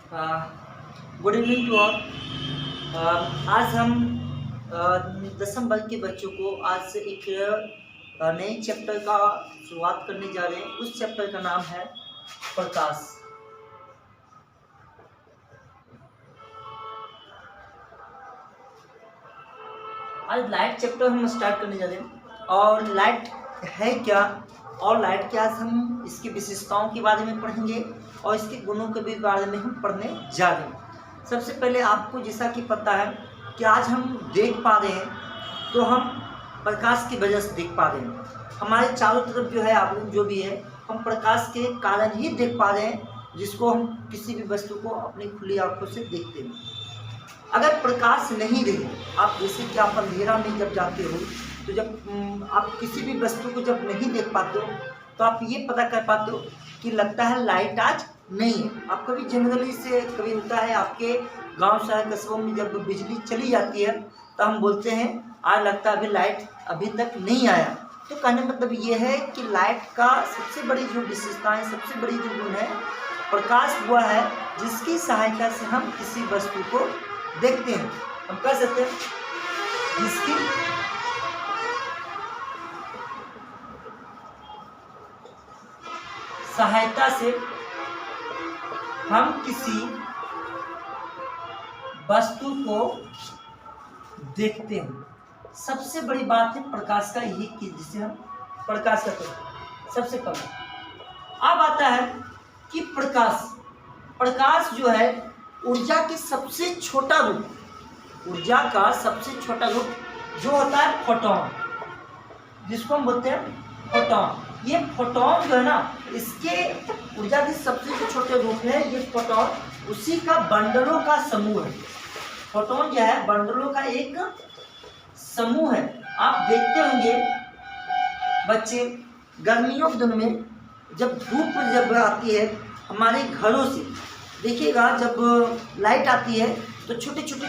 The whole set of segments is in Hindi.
Good evening to all. आज हम 10वीं वर्ग के बच्चों को आज से एक नए चैप्टर का शुरुआत करने जा रहे हैं। उस चैप्टर का नाम है प्रकाश। आज लाइट चैप्टर हम स्टार्ट करने जा रहे हैं। और लाइट है क्या और लाइट के आज हम इसकी विशेषताओं के बारे में पढ़ेंगे और इसके गुणों के भी बारे में हम पढ़ने जा रहे हैं। सबसे पहले आपको जैसा कि पता है कि आज हम देख पा रहे हैं तो हम प्रकाश की वजह से देख पा रहे हैं। हमारे चारों तरफ जो है आप जो भी है हम प्रकाश के कारण ही देख पा रहे हैं, जिसको हम किसी भी वस्तु को अपनी खुली आंखों से देखते हैं। अगर प्रकाश नहीं रहे, आप जैसे कि आप अंधेरा में जब जाते हो तो जब आप किसी भी वस्तु को जब नहीं देख पाते हो तो आप ये पता कर पाते हो कि लगता है लाइट आज नहीं है। आप कभी जनरली से कभी होता है आपके गांव शहर कस्बों में जब बिजली चली जाती है तो हम बोलते हैं आज लगता है अभी लाइट अभी तक नहीं आया। तो कहने मतलब ये है कि लाइट का सबसे बड़ी जो विशेषता है, सबसे बड़ी जो गुण है, प्रकाश हुआ है जिसकी सहायता से हम किसी वस्तु को देखते हैं। हम कह सकते हैं जिसकी सहायता से हम किसी वस्तु को देखते हैं। सबसे बड़ी बात है प्रकाश का यही कि जिसे हम प्रकाश कहते हैं। सबसे पहले अब आता है कि प्रकाश जो है ऊर्जा के सबसे छोटा रूप, ऊर्जा का सबसे छोटा रूप जो होता है फोटोन, जिसको हम बोलते हैं फोटोन। ये फोटोन जो है ना, इसके ऊर्जा के सबसे जो छोटे रूप है ये फोटोन, उसी का बंडलों का समूह है। फोटोन जो है बंडलों का एक समूह है। आप देखते होंगे बच्चे गर्मियों के दिनों में जब धूप जब आती है हमारे घरों से, देखिएगा जब लाइट आती है तो छोटे छोटे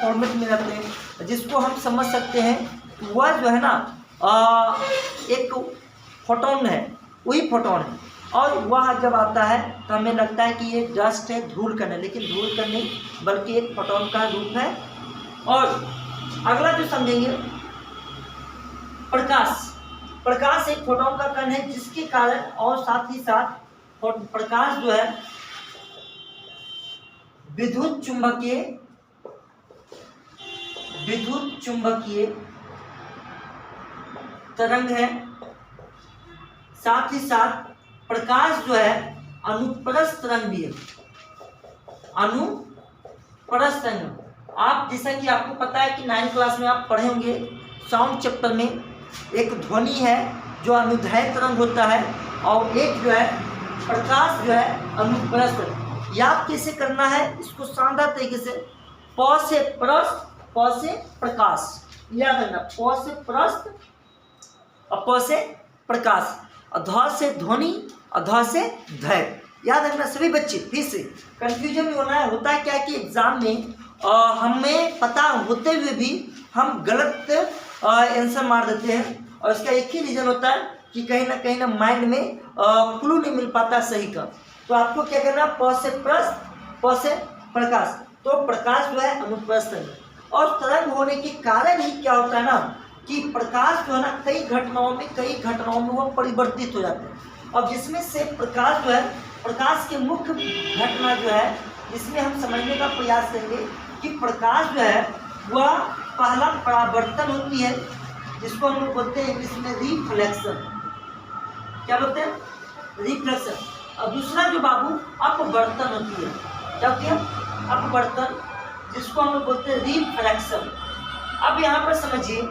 फॉर्मेट में रहते हैं, जिसको हम समझ सकते हैं वह जो है ना एक फोटोन है, वही फोटोन है। और वह जब आता है तो हमें लगता है कि ये डस्ट है, धूल कण है, लेकिन धूल कण नहीं बल्कि एक फोटोन का रूप है। और अगला जो समझेंगे प्रकाश एक फोटोन का कण है जिसके कारण और साथ ही साथ प्रकाश जो है विद्युत चुंबकीय तरंग है। साथ ही साथ प्रकाश जो है अनुप्रस्थ तरंग भी है। अनुप्रस्थ तरंग, आप जैसा कि आपको पता है कि 9th क्लास में आप पढ़े होंगे साउंड चैप्टर में, एक ध्वनि है जो अनुदैर्घ्य तरंग होता है और एक जो है प्रकाश जो है अनुप्रस्थ। याद कैसे करना है इसको शानदार तरीके से, प से प्रस्थ, प से प्रकाश, याद रखना, प से प्रस्थ और प से प्रकाश, ध से ध्वनि और ध से धैर्य। याद रखना सभी बच्चे, फिर से कंफ्यूजन नहीं होना है। होता है क्या कि एग्जाम में हमें पता होते हुए भी हम गलत आंसर मार देते हैं, और इसका एक ही रीजन होता है कि कहीं ना माइंड में क्लू नहीं मिल पाता सही का। तो आपको क्या करना, प से प्रस्थ, प से प्रकाश। तो प्रकाश जो है अनुप्रस्थ है। और तरंग होने के कारण ही क्या होता है ना कि प्रकाश जो है ना कई घटनाओं में वो परिवर्तित हो जाते हैं। और जिसमें से प्रकाश जो है, प्रकाश के मुख्य घटना जो है इसमें हम समझने का प्रयास करेंगे कि प्रकाश जो है वह पहला परावर्तन होती है, जिसको हम लोग बोलते हैं इंग्लिश में रिफ्लेक्शन। क्या बोलते हैं? रिफ्लेक्शन। और दूसरा जो बाबू अपवर्तन होती है। क्या होती है? अपवर्तन, जिसको हम लोग बोलते हैं रिफ्रैक्शन। अब यहाँ पर समझिए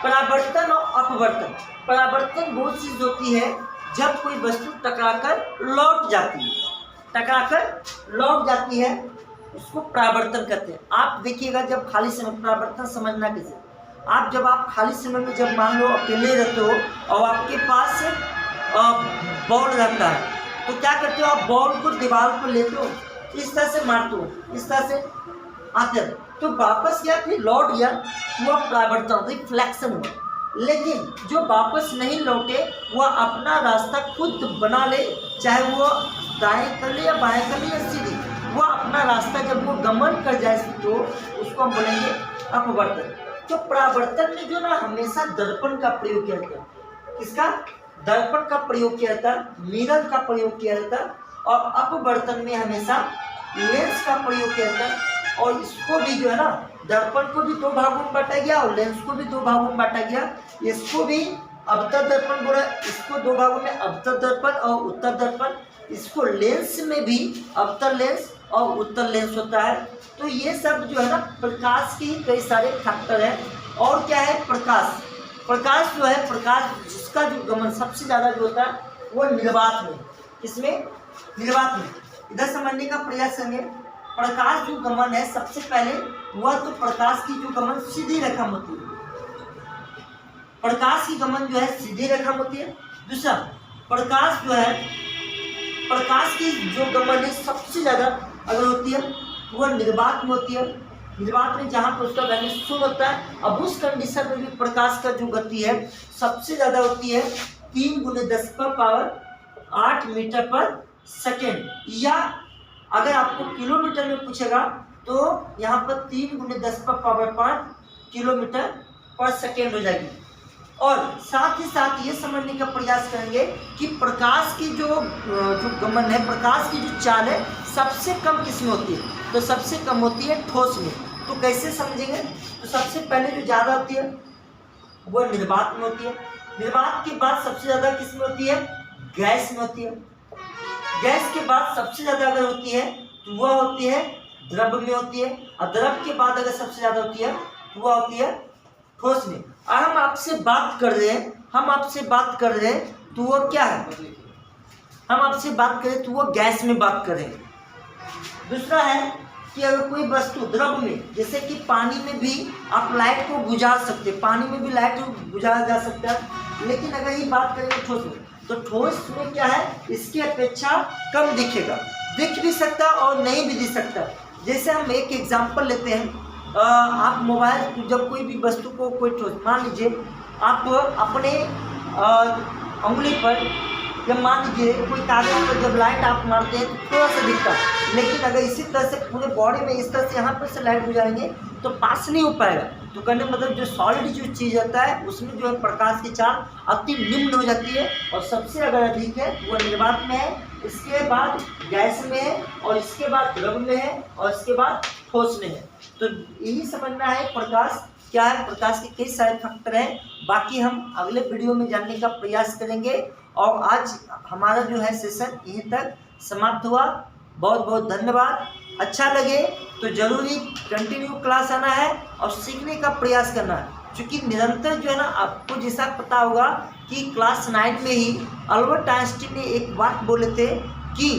परावर्तन और अपवर्तन। परावर्तन वो चीज होती है जब कोई वस्तु टकराकर लौट जाती है, उसको परावर्तन कहते हैं। आप देखिएगा जब खाली समय, परावर्तन समझना कैसे, जब आप खाली समय में जब मान लो अकेले रहते हो और आपके पास बॉल रहता है तो क्या करते हो, आप बॉल को दीवार पर लेते हो, इस तरह से मारते हो, इस तरह से आते हो तो वापस गया, फिर लौट गया, हुआ परावर्तन, रिफ्लेक्शन हुआ। लेकिन जो वापस नहीं लौटे वह अपना रास्ता खुद बना ले, चाहे वो दाएं कर ले या बाएं कर ले या सीधी, वह अपना रास्ता जब वो गमन कर जाए तो उसको हम बोलेंगे अपवर्तन। तो परावर्तन में जो ना हमेशा दर्पण का प्रयोग किया जाता है। किसका? दर्पण का प्रयोग किया जाता है, मिरर का प्रयोग किया जाता है। और अपवर्तन में हमेशा लेंस का प्रयोग किया जाता है। और इसको भी जो है ना, दर्पण को भी दो भागों में बांटा गया और लेंस को भी दो भागों में बांटा गया। इसको भी अवतल दर्पण बोला, इसको दो भागों में अवतल दर्पण और उत्तल दर्पण। इसको लेंस में भी अवतल लेंस और उत्तल लेंस होता है। तो ये सब जो है ना प्रकाश के ही कई सारे फैक्टर हैं। और क्या है? प्रकाश। प्रकाश जो है, प्रकाश जिसका जो गमन सबसे ज़्यादा जो होता है वो निर्वात में। किसमें? निर्वात में। इधर समझने का प्रयास करेंगे। प्रकाश जो गमन है सबसे पहले वह तो प्रकाश की जो गमन सीधी रेखा में होती है। प्रकाश की गमन जो है सीधी रेखा में होती है। दूसरा, प्रकाश जो है, प्रकाश की जो गमन है सबसे ज़्यादा अगर होती है वह निर्वात में होती है। निर्वात में जहाँ पर उसका वैल्यू 0 होता है। अब उस कंडीशन में भी प्रकाश का जो गति है सबसे ज़्यादा होती है 3 × 10⁸ मीटर पर सेकेंड। या अगर आपको किलोमीटर में पूछेगा तो यहाँ पर 3 × 10⁵ किलोमीटर पर सेकेंड हो जाएगी। और साथ ही साथ ये समझने का प्रयास करेंगे कि प्रकाश की जो गमन है, प्रकाश की जो चाल है सबसे कम किस में होती है? तो सबसे कम होती है ठोस में। तो कैसे समझेंगे? तो सबसे पहले जो ज़्यादा होती है वो निर्वात में होती है। निर्वात के बाद सबसे ज़्यादा किस में होती है? गैस में होती है। गैस के बाद सबसे ज़्यादा अगर होती है तो वह होती है द्रव में होती है। और द्रव के बाद अगर सबसे ज़्यादा होती है तो वह होती है ठोस में। और हम आपसे बात कर रहे हैं, तो वो क्या है? हम आपसे बात करें तो वो गैस में बात कर रहे हैं। दूसरा है कि अगर कोई वस्तु द्रव में, जैसे कि पानी में भी आप लाइट को बुझा सकते हैं, पानी में भी लाइट को बुझाया जा सकता है। लेकिन अगर ये बात करें ठोस में, तो ठोस में क्या है? इसकी अपेक्षा कम दिखेगा, दिख भी सकता और नहीं भी दिख सकता। जैसे हम एक एग्जाम्पल लेते हैं, आप मोबाइल जब कोई भी वस्तु को कोई ठोस, मान लीजिए आप अपने उंगली पर, जब मान लीजिए कोई कागज पर जब लाइट आप मारते हैं तो थोड़ा सा दिखता है। लेकिन अगर इसी तरह से पूरे बॉडी में इस तरह से यहाँ पर से लाइट बुझाएंगे तो पास नहीं हो पाएगा। तो कहने मतलब जो सॉलिड जो चीज़ होता है उसमें जो है प्रकाश की चाल अति निम्न हो जाती है और सबसे अगर अधिक है वो निर्वात में है, इसके बाद गैस में है और इसके बाद द्रव में है और इसके बाद ठोस में है। तो यही समझना है प्रकाश क्या है, प्रकाश के कई सारे फैक्टर हैं। बाकी हम अगले वीडियो में जानने का प्रयास करेंगे। और आज हमारा जो है सेशन यहीं तक समाप्त हुआ। बहुत बहुत धन्यवाद। अच्छा लगे तो जरूरी कंटिन्यू क्लास आना है और सीखने का प्रयास करना है। क्योंकि निरंतर जो है ना, आपको जैसा पता होगा कि क्लास 9 में ही अल्बर्ट आइंस्टीन ने एक बात बोले थे कि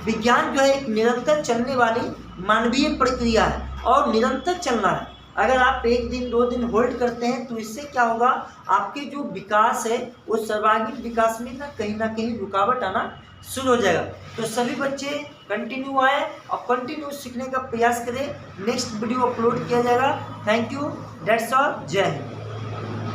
विज्ञान जो है एक निरंतर चलने वाली मानवीय प्रक्रिया है और निरंतर चलना है। अगर आप 1 दिन 2 दिन होल्ड करते हैं तो इससे क्या होगा, आपके जो विकास है वो सर्वांगीण विकास में ना कहीं रुकावट आना शुरू हो जाएगा। तो सभी बच्चे कंटिन्यू आए और कंटिन्यू सीखने का प्रयास करें। नेक्स्ट वीडियो अपलोड किया जाएगा। थैंक यू, दैट्स ऑल, जय हिंद।